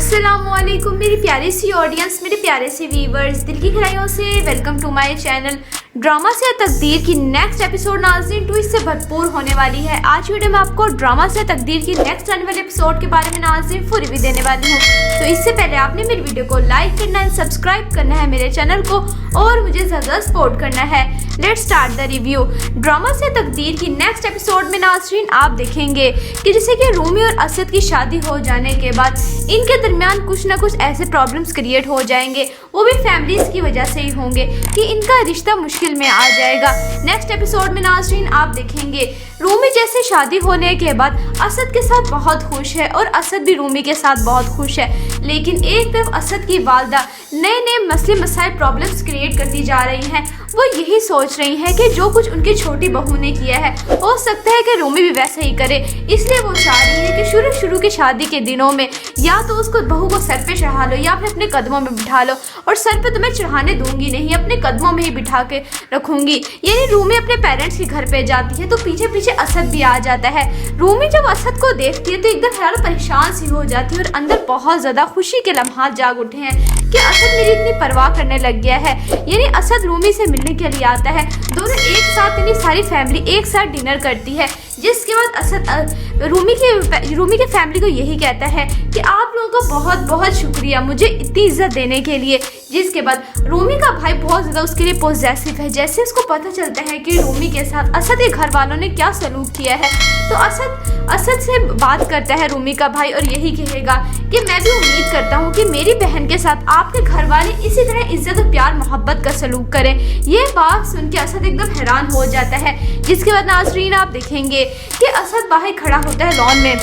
अस्सलामुअलैकुम मेरी प्यारी सी ऑडियंस, मेरे प्यारे से व्यूवर्स, दिल की गहराइयों से welcome to my channel. Drama से तकदीर की नेक्स्ट एपिसोड नाज़रीन ट्विस्ट से भरपूर होने वाली है। आज वीडियो में आपको ड्रामा से तकदीर की नेक्स्ट आने वाले एपिसोड के बारे में नाज़रीन फुल रिव्यू देने वाली हूँ। तो इससे पहले आपने मेरी वीडियो को लाइक करना है, सब्सक्राइब करना है मेरे चैनल को और मुझे ज़्यादा सपोर्ट करना है। Let's start the review. Drama से तकदीर की नेक्स्ट एपिसोड में नाज़रीन आप देखेंगे कि जैसे कि रूमी और असद की शादी हो जाने के बाद इनके दरमियान कुछ ना कुछ ऐसे प्रॉब्लम्स क्रिएट हो जाएंगे, वो भी फैमिलीज की वजह से ही होंगे कि इनका रिश्ता मुश्किल में आ जाएगा। नेक्स्ट एपिसोड में नाज़रीन आप देखेंगे रूमी जैसे शादी होने के बाद असद के साथ बहुत खुश है और असद भी रूमी के साथ बहुत खुश है, लेकिन एक तरफ असद की वालदा नए नए मसले मसाइल प्रॉब्लम्स क्रिएट करती जा रही हैं। वो यही सोच रही हैं कि जो कुछ उनकी छोटी बहू ने किया है हो सकता है कि रूमी भी वैसे ही करे, इसलिए वो चाह रही है कि शुरू की शादी के दिनों में या तो उसको बहू को सर पे चढ़ा लो या फिर अपने कदमों में बिठा लो, और सर पे तो मैं चढ़ाने दूंगी नहीं, अपने कदमों में ही बिठा के रखूंगी। यानी रूमी अपने पेरेंट्स के घर पे जाती है तो पीछे पीछे असद भी आ जाता है। रूमी जब असद को देखती है तो एकदम हैरान परेशान सी हो जाती है और अंदर बहुत ज्यादा खुशी के लम्हात जाग उठे हैं कि असद मेरी इतनी परवाह करने लग गया है। यानी असद रूमी से मिलने के लिए आता है, दोनों एक साथ, इतनी सारी फैमिली एक साथ डिनर करती है, जिसके बाद असद रूमी के फैमिली को यही कहता है कि आप लोगों का बहुत बहुत शुक्रिया मुझे इतनी इज्जत देने के लिए। जिसके बाद रूमी का भाई बहुत ज़्यादा उसके लिए पॉजिटिव है। जैसे उसको पता चलता है कि रूमी के साथ असद के घर वालों ने क्या सलूक किया है तो असद से बात करता है रूमी का भाई और यही कहेगा कि मैं भी उम्मीद करता हूँ कि मेरी बहन के साथ आपके घर वाले इसी तरह इज्जत और प्यार मोहब्बत का सलूक करें। ये बात सुन के असद एकदम हैरान हो जाता है। जिसके बाद नाज़रीन आप देखेंगे कि असद बाहर खड़ा होता है लॉन में,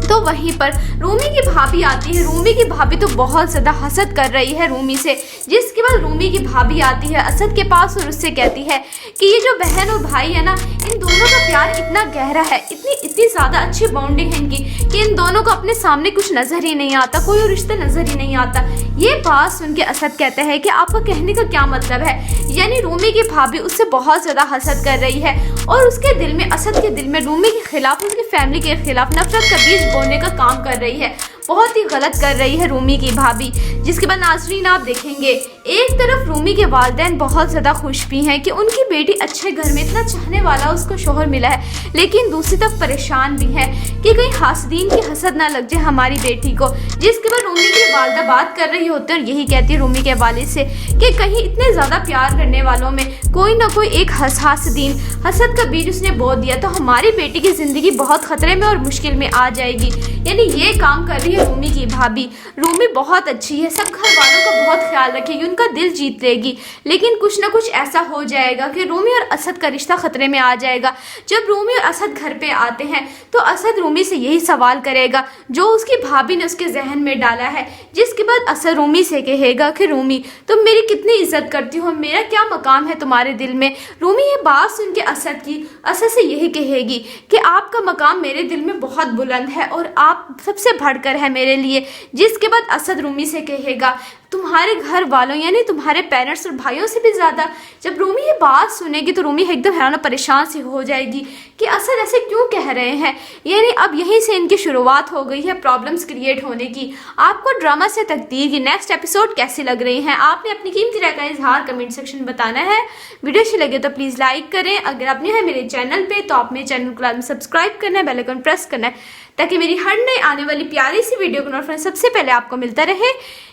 तो वहीं पर रूमी की भाभी आती है। रूमी की भाभी तो बहुत ज़्यादा हसद कर रही है रूमी से। जिसके बाद रूमी की भाभी आती है असद के पास और उससे कहती है कि ये जो बहन और भाई है ना, इन दोनों का प्यार इतना गहरा है, इतनी ज़्यादा अच्छी बॉन्डिंग है इनकी कि इन दोनों को अपने सामने कुछ नज़र ही नहीं आता, कोई और रिश्ता नज़र ही नहीं आता। ये बात सुन के असद कहता है कि आपका कहने का क्या मतलब है। यानी रूमी की भाभी उससे बहुत ज़्यादा हसद कर रही है और उसके दिल में, असद के दिल में रूमी के खिलाफ, उसकी फैमिली के खिलाफ नफरत का बीज बोने का काम कर रही है। बहुत ही गलत कर रही है रूमी की भाभी। जिसके बाद नाज़रीन आप देखेंगे एक तरफ रूमी के वालिदैन बहुत ज़्यादा खुश भी हैं कि उनकी बेटी अच्छे घर में, इतना चाहने वाला उसको शोहर मिला है, लेकिन दूसरी तरफ परेशान भी है कि कहीं हासदीन की हसद ना लग जाए हमारी बेटी को। जिसके बाद रूमी की वालदा बात कर रही होती है और यही कहती है रूमी के वालिद से कि कहीं इतने ज़्यादा प्यार करने वालों में कोई ना कोई एक हासदीन हसद का बीज उसने बो दिया तो हमारी बेटी की ज़िंदगी बहुत ख़तरे में और मुश्किल में आ जाएगी। यानी ये काम कर रही है रूमी की भाभी। रूमी बहुत अच्छी है, सब घर वालों का बहुत ख्याल रखेगी, उनका दिल जीत लेगी, लेकिन कुछ ना कुछ ऐसा हो जाएगा कि रूमी और असद का रिश्ता खतरे में आ जाएगा। जब रूमी और असद घर पे आते हैं तो असद रूमी से यही सवाल करेगा जो उसकी भाभी ने उसके जहन में डाला है। जिसके बाद असद रूमी से कहेगा कि रूमी तुम मेरी कितनी इज्जत करती हो, मेरा क्या मकाम है तुम्हारे दिल में। रूमी ये बात सुन के असद से यही कहेगी कि आपका मकाम मेरे दिल में बहुत बुलंद है और आप सबसे बढ़कर है मेरे लिए। जिसके बाद असद रूमी से कहेगा तुम्हारे घर वालों यानी तुम्हारे पेरेंट्स और भाइयों से भी ज़्यादा। जब रूमी ये बात सुनेगी तो रूमी एकदम हैरान परेशान सी हो जाएगी कि असद ऐसे क्यों कह रहे हैं। यानी अब यहीं से इनकी शुरुआत हो गई है प्रॉब्लम्स क्रिएट होने की। आपको ड्रामा से तकदीर की नेक्स्ट एपिसोड कैसी लग रही हैं, आपने अपनी कीमती राय का इजहार कमेंट सेक्शन में बताना है। वीडियो अच्छी लगे तो प्लीज़ लाइक करें। अगर आप नए हैं मेरे चैनल पर तो आप मेरे चैनल को सब्सक्राइब करना है, बेल आइकन प्रेस करना है ताकि मेरी हर नई आने वाली प्यारी सी वीडियो का नोटिफिकेशन सबसे पहले आपको मिलता रहे।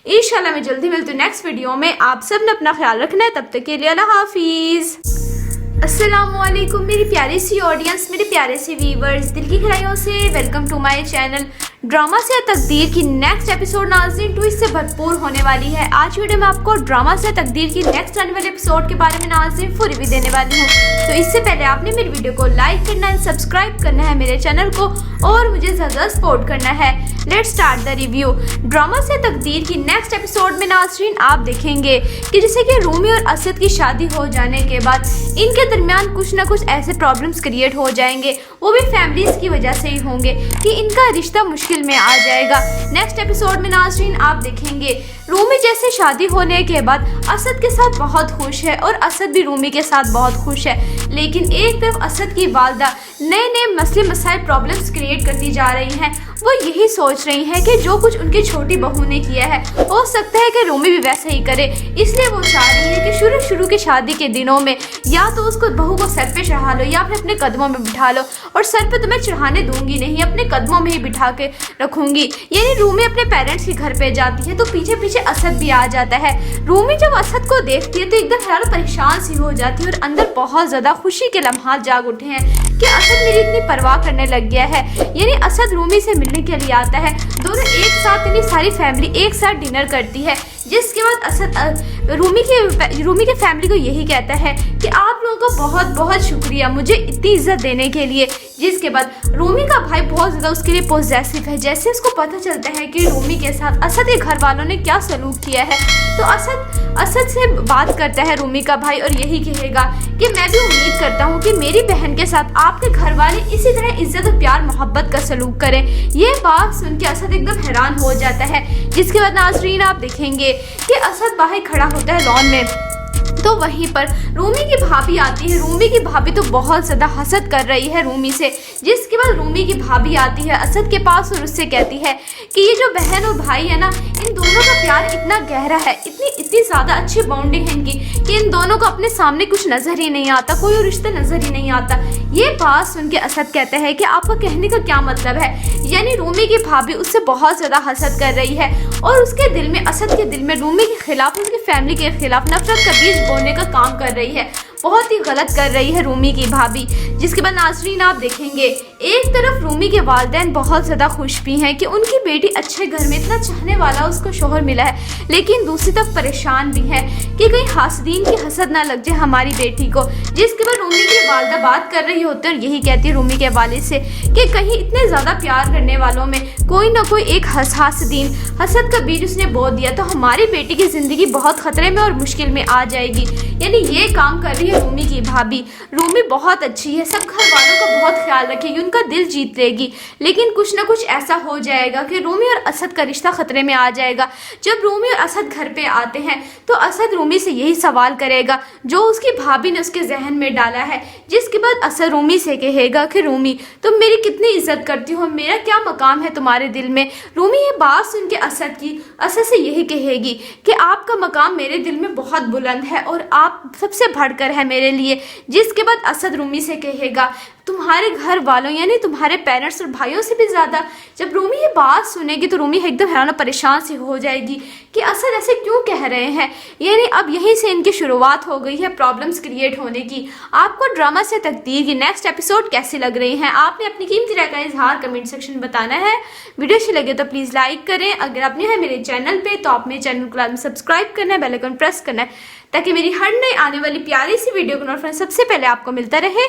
इंशाल्लाह मैं जल्दी मिलती हूँ नेक्स्ट वीडियो में। आप सब ने अपना ख्याल रखना है, तब तक के लिए अल्लाह हाफिज़। अस्सलामुअलैकुम मेरी प्यारी सी ऑडियंस, मेरे प्यारे से व्यूवर्स, दिल की गहराइयों से welcome to my channel. Drama से तकदीर की नेक्स्ट एपिसोड नाज़रीन ट्विस्ट से भरपूर होने वाली है। आज वीडियो में आपको ड्रामा से तकदीर की नेक्स्ट आने वाले एपिसोड के बारे में नाज़रीन फुल रिव्यू देने वाली हूँ। तो इससे पहले आपने मेरी वीडियो को लाइक करना है, सब्सक्राइब करना है मेरे चैनल को और मुझे ज़्यादा सपोर्ट करना है। Let's start the review. Drama से तकदीर की नेक्स्ट एपिसोड में नाज़रीन आप देखेंगे कि जैसे कि रूमी और असद की शादी हो जाने के बाद इनके दरमियान कुछ ना कुछ ऐसे प्रॉब्लम्स क्रिएट हो जाएंगे, वो भी फैमिलीज की वजह से ही होंगे कि इनका रिश्ता मुश्किल में आ जाएगा। नेक्स्ट एपिसोड में नाज़रीन आप देखेंगे रूमी जैसे शादी होने के बाद असद के साथ बहुत खुश है और असद भी रूमी के साथ बहुत खुश है, लेकिन एक तरफ असद की वालदा नए नए मसले मसाइल प्रॉब्लम्स क्रिएट करती जा रही हैं। वो यही सोच रही हैं कि जो कुछ उनकी छोटी बहू ने किया है हो सकता है कि रूमी भी वैसा ही करे। इसलिए वो चाह रही है कि शुरू की शादी के दिनों में या तो उसको बहू को सर पे चढ़ा लो या फिर अपने कदमों में बिठा लो, और सर पे तो मैं चढ़ाने दूंगी नहीं, अपने कदमों में ही बिठा के रखूंगी। यानी रूमी अपने पेरेंट्स के घर पे जाती है तो पीछे पीछे असद भी आ जाता है। रूमी जब असद को देखती है तो एकदम हैरान परेशान सी हो जाती है और अंदर बहुत ज्यादा खुशी के लम्हात जाग उठे हैं कि असद मेरी इतनी परवाह करने लग गया है। यानी असद रूमी से मिलने के लिए आता है, दोनों एक साथ, यानी सारी फैमिली एक साथ डिनर करती है। जिसके बाद असद रूमी के फैमिली को यही कहता है कि आप लोगों का बहुत बहुत शुक्रिया मुझे इतनी इज्जत देने के लिए। जिसके बाद रूमी का भाई बहुत ज़्यादा उसके लिए पॉजेसिव है। जैसे उसको पता चलता है कि रूमी के साथ असद के घर वालों ने क्या सलूक किया है तो असद से बात करता है रूमी का भाई और यही कहेगा कि मैं भी उम्मीद करता हूँ कि मेरी बहन के साथ आपके घर वाले इसी तरह इज्जत और प्यार मोहब्बत का सलूक करें। ये बात सुन के असद एकदम हैरान हो जाता है। जिसके बाद नाज़रीन आप देखेंगे कि असद बाहर खड़ा होता है लॉन में, तो वहीं पर रूमी की भाभी आती है। रूमी की भाभी तो बहुत ज़्यादा हसद कर रही है रूमी से। जिसके बाद रूमी की भाभी आती है असद के पास और उससे कहती है कि ये जो बहन और भाई है ना, इन दोनों का प्यार इतना गहरा है, इतनी ज़्यादा अच्छी बॉन्डिंग है इनकी कि इन दोनों को अपने सामने कुछ नज़र ही नहीं आता, कोई और रिश्ता नज़र ही नहीं आता। ये बात सुन के असद कहते हैं कि आपका कहने का क्या मतलब है। यानी रूमी की भाभी उससे बहुत ज़्यादा हसद कर रही है और उसके दिल में, असद के दिल में रूमी के खिलाफ, उसकी फैमिली के खिलाफ नफरत का बीज बोने का काम कर रही है। बहुत ही गलत कर रही है रूमी की भाभी। जिसके बाद नाज़रीन आप देखेंगे एक तरफ रूमी के वालिदैन बहुत ज़्यादा खुश भी हैं कि उनकी बेटी अच्छे घर में इतना चाहने वाला उसको शोहर मिला है, लेकिन दूसरी तरफ परेशान भी है कि कहीं हासदीन की हसद ना लग जाए हमारी बेटी को। जिसके बाद रूमी की वालदा बात कर रही होती है और यही कहती है रूमी के वालिद से कि कहीं इतने ज़्यादा प्यार करने वालों में कोई ना कोई एक हासदीन हसद का बीज उसने बो दिया तो हमारी बेटी की ज़िंदगी बहुत ख़तरे में और मुश्किल में आ जाएगी। यानी ये काम कर रही है रूमी की भाभी। रूमी बहुत अच्छी है, सब घर वालों का बहुत ख्याल रखेगी, उनका दिल जीत लेगी, लेकिन कुछ ना कुछ ऐसा हो जाएगा कि रूमी और असद का रिश्ता खतरे में आ जाएगा। जब रूमी और असद घर पे आते हैं तो असद रूमी से यही सवाल करेगा जो उसकी भाभी ने उसके जहन में डाला है। जिसके बाद असद रूमी से कहेगा कि रूमी तुम मेरी कितनी इज्जत करती हो, मेरा क्या मकाम है तुम्हारे दिल में। रूमी ये बात सुन के असद से यही कहेगी कि आपका मकाम मेरे दिल में बहुत बुलंद है और आप सबसे बढ़कर है मेरे लिए। जिसके बाद असद रूमी से कहेगा तुम्हारे घर वालों यानी तुम्हारे पेरेंट्स और भाइयों से भी ज़्यादा। जब रूमी ये बात सुनेगी तो रूमी एकदम हैरान और परेशान सी हो जाएगी कि असद ऐसे क्यों कह रहे हैं। यानी अब यहीं से इनकी शुरुआत हो गई है प्रॉब्लम्स क्रिएट होने की। आपको ड्रामा से तकदीर की नेक्स्ट एपिसोड कैसी लग रही हैं, आपने अपनी कीमती राय का इजहार कमेंट सेक्शन में बताना है। वीडियो अच्छी लगे तो प्लीज़ लाइक करें। अगर आपने है मेरे चैनल पर तो आप मेरे चैनल को सब्सक्राइब करना है, बेल आइकन प्रेस करना है ताकि मेरी हर नई आने वाली प्यारी सी वीडियो का नोटिफिकेशन सबसे पहले आपको मिलता रहे।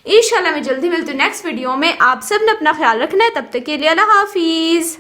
इंशाल्लाह मैं जल्दी मिलती हूँ नेक्स्ट वीडियो में। आप सब ने अपना ख्याल रखना है, तब तक के लिए अल्लाह हाफिज़।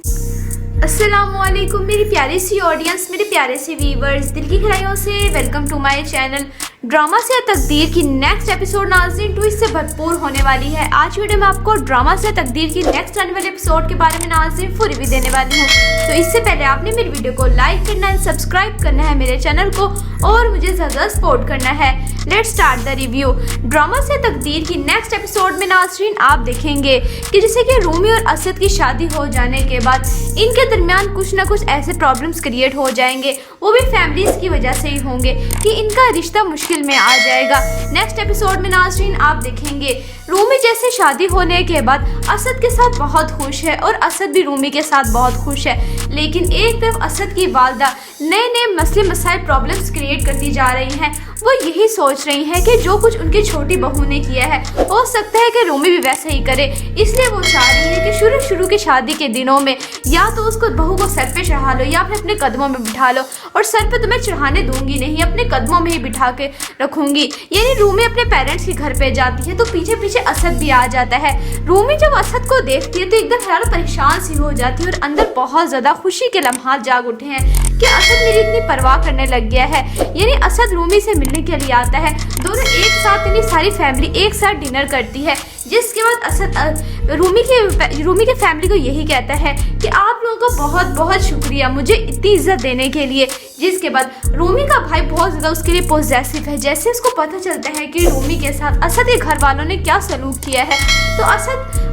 अस्सलामुअलैकुम मेरी प्यारी सी ऑडियंस, मेरे प्यारे से व्यूवर्स, दिल की गहराइयों से welcome to my channel. Drama से तकदीर की नेक्स्ट एपिसोड नाज़रीन ट्विस्ट से भरपूर होने वाली है। आज वीडियो में आपको ड्रामा से तकदीर की नेक्स्ट आने वाले एपिसोड के बारे में नाज़रीन फुल रिव्यू देने वाली हूँ। तो इससे पहले आपने मेरी वीडियो को लाइक करना है, सब्सक्राइब करना है मेरे चैनल को और मुझे ज़्यादा सपोर्ट करना है। Let's start the review. Drama से तकदीर की नेक्स्ट एपिसोड में नाज़रीन आप देखेंगे कि जैसे कि रूमी और असद की शादी हो जाने के बाद इनके दरमियान कुछ ना कुछ ऐसे प्रॉब्लम्स क्रिएट हो जाएंगे, वो भी फैमिलीज की वजह से ही होंगे कि इनका रिश्ता मुश्किल में आ जाएगा। नेक्स्ट एपिसोड में नाज़रीन आप देखेंगे रूमी जैसे शादी होने के बाद असद के साथ बहुत खुश है और असद भी रूमी के साथ बहुत खुश है, लेकिन एक तरफ असद की वालदा नए नए मसले मसाइल प्रॉब्लम्स क्रिएट करती जा रही हैं। वो यही सोच रही हैं कि जो कुछ उनकी छोटी बहू ने किया है हो सकता है कि रूमी भी वैसा ही करे। इसलिए वो चाह रही है कि शुरू की शादी के दिनों में या तो उसको बहू को सर पे चढ़ा लो या फिर अपने कदमों में बिठा लो, और सर पे तो मैं चढ़ाने दूंगी नहीं, अपने कदमों में ही बिठा के रखूंगी। यानी रूमी अपने पेरेंट्स के घर पे जाती है तो पीछे पीछे असद भी आ जाता है। रूमी जब असद को देखती है तो एकदम हैरान परेशान सी हो जाती है और अंदर बहुत ज़्यादा खुशी के लम्हात जाग उठे हैं कि असद मेरी इतनी परवाह करने लग गया है। यानी असद रूमी से मिलने के लिए आता है, दोनों एक साथ, यानी सारी फैमिली एक साथ डिनर करती है। जिसके बाद असद रूमी के फैमिली को यही कहता है कि आप लोगों का बहुत बहुत शुक्रिया मुझे इतनी इज्जत देने के लिए। जिसके बाद रूमी का भाई बहुत ज़्यादा उसके लिए पॉजेसिव है। जैसे उसको पता चलता है कि रूमी के साथ असद के घर वालों ने क्या सलूक किया है, तो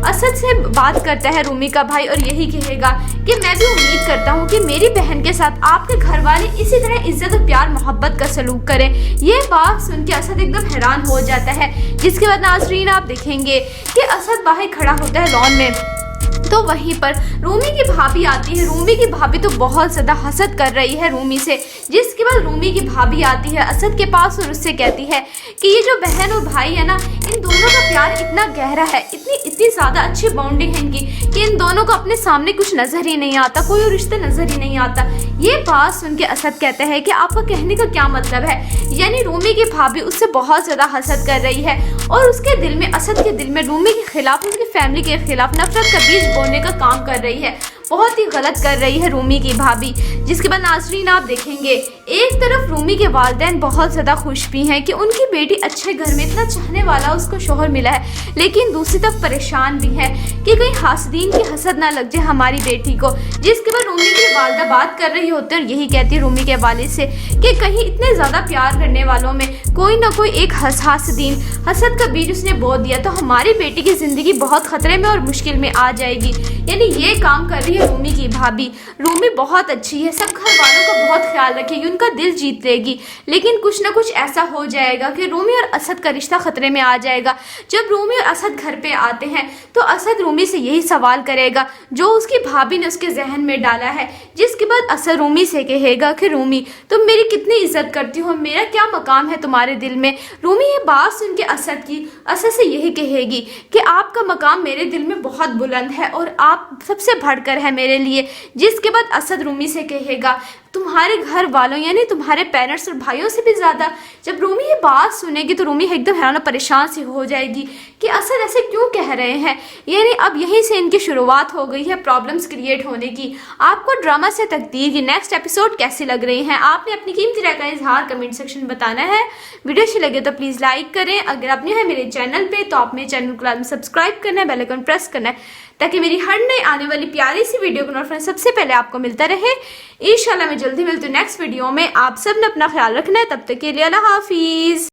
असद से बात करता है रूमी का भाई और यही कहेगा कि मैं भी उम्मीद करता हूँ कि मेरी बहन के साथ आपके घर वाले इसी तरह इज्जत और प्यार मोहब्बत का सलूक करें। ये बात सुन के असद एकदम हैरान हो जाता है। जिसके बाद नाजरीन आप देखेंगे कि असद बाहर खड़ा होता है लॉन में, तो वहीं पर रूमी की भाभी आती है। रूमी की भाभी तो बहुत ज़्यादा हसद कर रही है रूमी से। जिसके बाद रूमी की भाभी आती है असद के पास और उससे कहती है कि ये जो बहन और भाई है ना, इन दोनों का प्यार इतना गहरा है, इतनी ज़्यादा अच्छी बॉन्डिंग है इनकी कि इन दोनों को अपने सामने कुछ नज़र ही नहीं आता, कोई और रिश्ता नज़र ही नहीं आता। ये बात सुन के असद कहते हैं कि आपका कहने का क्या मतलब है, यानी रूमी की भाभी उससे बहुत ज़्यादा हसद कर रही है और उसके दिल में, असद के दिल में रूमी के खिलाफ, उसकी फैमिली के खिलाफ नफरत का बीज बोने का काम कर रही है। बहुत ही गलत कर रही है रूमी की भाभी। जिसके बाद नाजरीन आप देखेंगे एक तरफ रूमी के वालिदैन बहुत ज़्यादा खुश भी हैं कि उनकी बेटी अच्छे घर में इतना चाहने वाला उसको शोहर मिला है, लेकिन दूसरी तरफ परेशान भी है कि कहीं हासदीन की हसद ना लग जाए हमारी बेटी को। जिसके बाद रूमी की वालिदा बात कर रही होती है और यही कहती है रूमी के वालिद से कि कहीं इतने ज़्यादा प्यार करने वालों में कोई ना कोई एक हासदीन हसद का बीज उसने बो दिया तो हमारी बेटी की ज़िंदगी बहुत ख़तरे में और मुश्किल में आ जाएगी। यानी ये काम कर रही है रूमी की भाभी। रूमी बहुत अच्छी है, सब घर वालों का बहुत ख्याल रखेगी, उनका दिल जीत लेगी, लेकिन कुछ ना कुछ ऐसा हो जाएगा कि रूमी और असद का रिश्ता खतरे में आ जाएगा। जब रूमी और असद घर पे आते हैं तो असद रूमी से यही सवाल करेगा जो उसकी भाभी ने उसके जहन में डाला है। जिसके बाद असद रूमी से कहेगा कि रूमी तुम मेरी कितनी इज्जत करती हो, मेरा क्या मकाम है तुम्हारे दिल में। रूमी ये बात सुन के असद से यही कहेगी कि आपका मकाम मेरे दिल में बहुत बुलंद है और आप सबसे बढ़कर है मेरे लिए। जिसके बाद असद रूमी से कहेगा तुम्हारे घर वालों यानी तुम्हारे पेरेंट्स और भाइयों से भी ज़्यादा। जब रूमी ये बात सुनेगी तो रूमी एकदम हैरान और परेशान सी हो जाएगी कि असद ऐसे क्यों कह रहे हैं। यानी अब यहीं से इनकी शुरुआत हो गई है प्रॉब्लम्स क्रिएट होने की। आपको ड्रामा से तकदीर की नेक्स्ट एपिसोड कैसी लग रही हैं, आपने अपनी कीमती राय का इजहार कमेंट सेक्शन में बताना है। वीडियो अच्छी लगे तो प्लीज़ लाइक करें। अगर आप नए हैं मेरे चैनल पर तो आप मेरे चैनल को सब्सक्राइब करना है, बेल आइकन प्रेस करना है ताकि मेरी हर नई आने वाली प्यारी सी वीडियो का नोटिफिकेशन सबसे पहले आपको मिलता रहे। इंशाल्लाह मैं जल्दी मिलती हूँ नेक्स्ट वीडियो में। आप सब ने अपना ख्याल रखना है, तब तक के लिए अल्लाह हाफिज़।